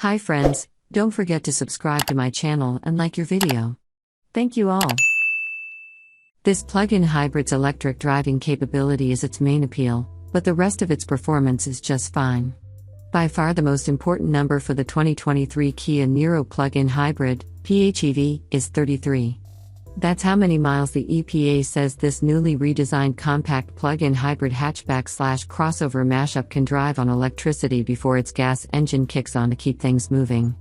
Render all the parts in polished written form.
Hi friends, don't forget to subscribe to my channel and like your video. Thank you all. This plug-in hybrid's electric driving capability is its main appeal, but the rest of its performance is just fine. By far the most important number for the 2023 Kia Niro Plug-In Hybrid, PHEV, is 33. That's how many miles the EPA says this newly redesigned compact plug-in hybrid hatchback/crossover mashup can drive on electricity before its gas engine kicks on to keep things moving.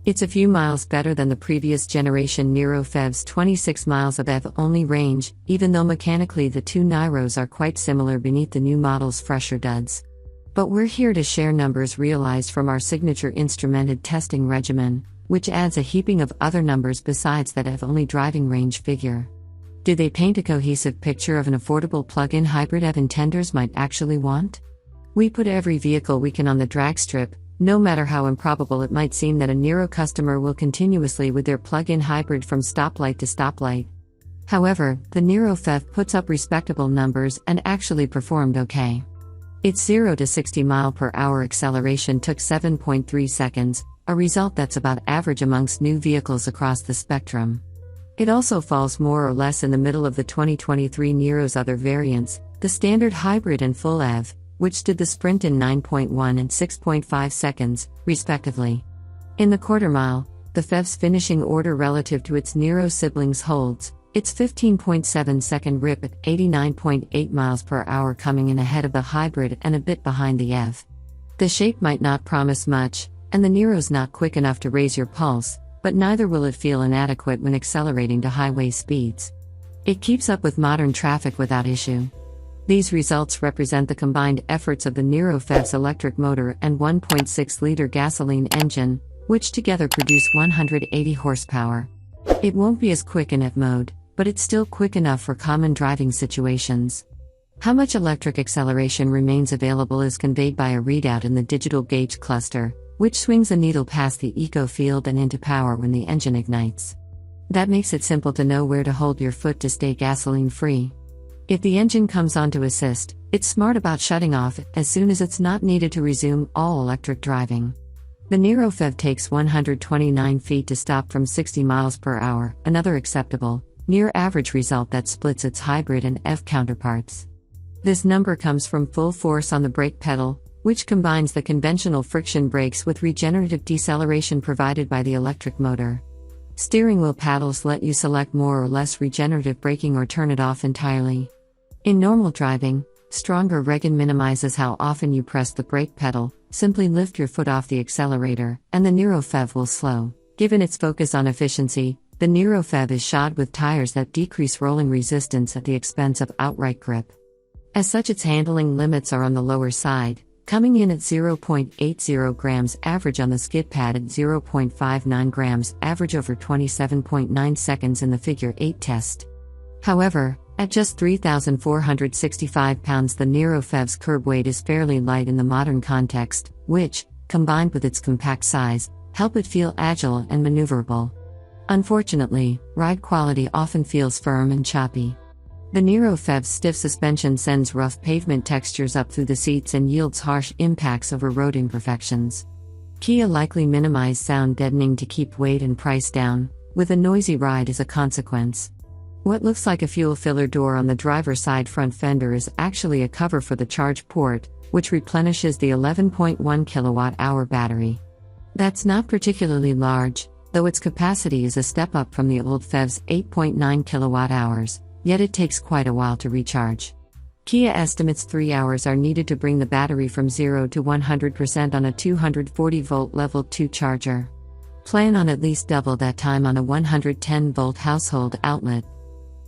It's a few miles better than the previous generation Niro PHEV's 26 miles of EV-only range, even though mechanically the two Niros are quite similar beneath the new model's fresher duds. But we're here to share numbers realized from our signature instrumented testing regimen, which adds a heaping of other numbers besides that EV-only driving range figure. Do they paint a cohesive picture of an affordable plug-in hybrid EV intenders might actually want? We put every vehicle we can on the dragstrip, no matter how improbable it might seem that a Niro customer will continuously with their plug-in hybrid from stoplight to stoplight. However, the Niro PHEV puts up respectable numbers and actually performed okay. Its 0 to 60 mph acceleration took 7.3 seconds, a result that's about average amongst new vehicles across the spectrum. It also falls more or less in the middle of the 2023 Niro's other variants, the standard hybrid and full EV, which did the sprint in 9.1 and 6.5 seconds, respectively. In the quarter mile, the PHEV's finishing order relative to its Niro siblings holds, its 15.7-second rip at 89.8 mph coming in ahead of the hybrid and a bit behind the EV. The shape might not promise much, and the Niro's not quick enough to raise your pulse, but neither will it feel inadequate when accelerating to highway speeds. It keeps up with modern traffic without issue. These results represent the combined efforts of the Niro PHEV's electric motor and 1.6-liter gasoline engine, which together produce 180 horsepower. It won't be as quick in EV mode, but it's still quick enough for common driving situations. How much electric acceleration remains available is conveyed by a readout in the digital gauge cluster, which swings a needle past the eco field and into power when the engine ignites. That makes it simple to know where to hold your foot to stay gasoline-free. If the engine comes on to assist, it's smart about shutting off as soon as it's not needed to resume all-electric driving. The Niro PHEV takes 129 feet to stop from 60 mph, another acceptable, near-average result that splits its hybrid and EV counterparts. This number comes from full force on the brake pedal, which combines the conventional friction brakes with regenerative deceleration provided by the electric motor. Steering wheel paddles let you select more or less regenerative braking or turn it off entirely. In normal driving, stronger regimen minimizes how often you press the brake pedal. Simply lift your foot off the accelerator, and the Niro PHEV will slow. Given its focus on efficiency, the Niro PHEV is shod with tires that decrease rolling resistance at the expense of outright grip. As such, its handling limits are on the lower side, coming in at 0.80 grams average on the skid pad and 0.59 grams average over 27.9 seconds in the Figure 8 test. However, at just 3,465 pounds, the Niro PHEV's curb weight is fairly light in the modern context, which, combined with its compact size, help it feel agile and maneuverable. Unfortunately, ride quality often feels firm and choppy. The Niro PHEV's stiff suspension sends rough pavement textures up through the seats and yields harsh impacts over road imperfections. Kia likely minimized sound deadening to keep weight and price down, with a noisy ride as a consequence. What looks like a fuel filler door on the driver's side front fender is actually a cover for the charge port, which replenishes the 11.1 kilowatt-hour battery. That's not particularly large, though its capacity is a step up from the old PHEV's 8.9 kilowatt-hours, yet it takes quite a while to recharge. Kia estimates 3 hours are needed to bring the battery from 0 to 100% on a 240-volt Level 2 charger. Plan on at least double that time on a 110-volt household outlet.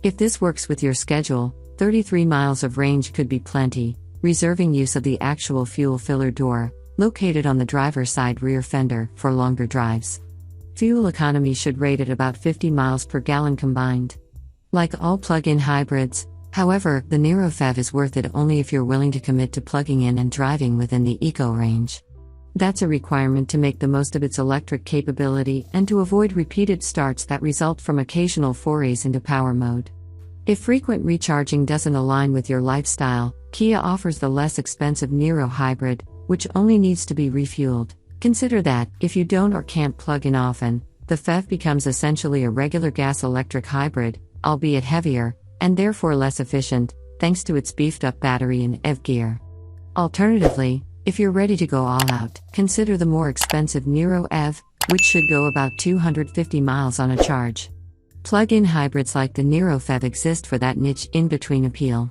If this works with your schedule, 33 miles of range could be plenty, reserving use of the actual fuel filler door, located on the driver's side rear fender, for longer drives. Fuel economy should rate at about 50 miles per gallon combined. Like all plug-in hybrids, however, the Niro PHEV is worth it only if you're willing to commit to plugging in and driving within the eco range. That's a requirement to make the most of its electric capability and to avoid repeated starts that result from occasional forays into power mode. If frequent recharging doesn't align with your lifestyle, Kia offers the less expensive Niro Hybrid, which only needs to be refueled, Consider that, if you don't or can't plug in often, the PHEV becomes essentially a regular gas-electric hybrid, albeit heavier, and therefore less efficient, thanks to its beefed-up battery and EV gear. Alternatively, if you're ready to go all out, consider the more expensive Niro PHEV, which should go about 250 miles on a charge. Plug-in hybrids like the Niro PHEV exist for that niche in-between appeal.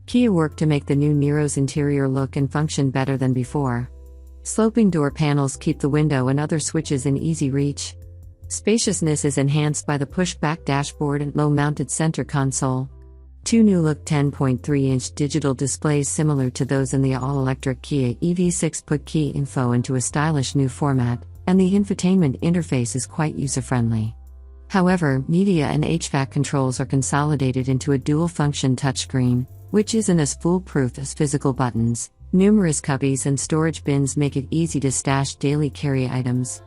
Kia worked to make the new Niro's interior look and function better than before. Sloping door panels keep the window and other switches in easy reach. Spaciousness is enhanced by the push-back dashboard and low-mounted center console. Two new-look 10.3-inch digital displays similar to those in the all-electric Kia EV6 put key info into a stylish new format, and the infotainment interface is quite user-friendly. However, media and HVAC controls are consolidated into a dual-function touchscreen, which isn't as foolproof as physical buttons. Numerous cubbies and storage bins make it easy to stash daily carry items.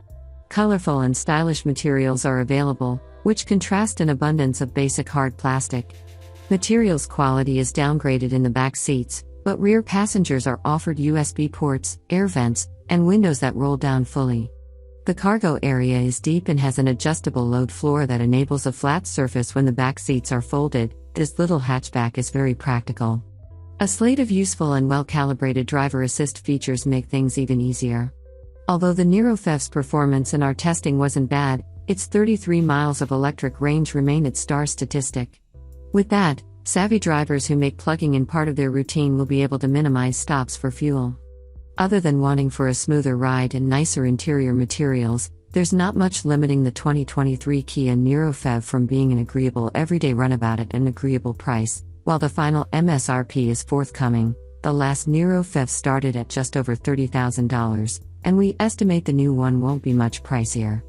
Colorful and stylish materials are available, which contrast an abundance of basic hard plastic. Materials quality is downgraded in the back seats, but rear passengers are offered USB ports, air vents, and windows that roll down fully. The cargo area is deep and has an adjustable load floor that enables a flat surface when the back seats are folded. This little hatchback is very practical. A slate of useful and well-calibrated driver assist features make things even easier. Although the Niro PHEV's performance in our testing wasn't bad, its 33 miles of electric range remain its star statistic. With that, savvy drivers who make plugging in part of their routine will be able to minimize stops for fuel. Other than wanting for a smoother ride and nicer interior materials, there's not much limiting the 2023 Kia Niro PHEV from being an agreeable everyday runabout at an agreeable price. While the final MSRP is forthcoming, the last Niro PHEV started at just over $30,000, and we estimate the new one won't be much pricier.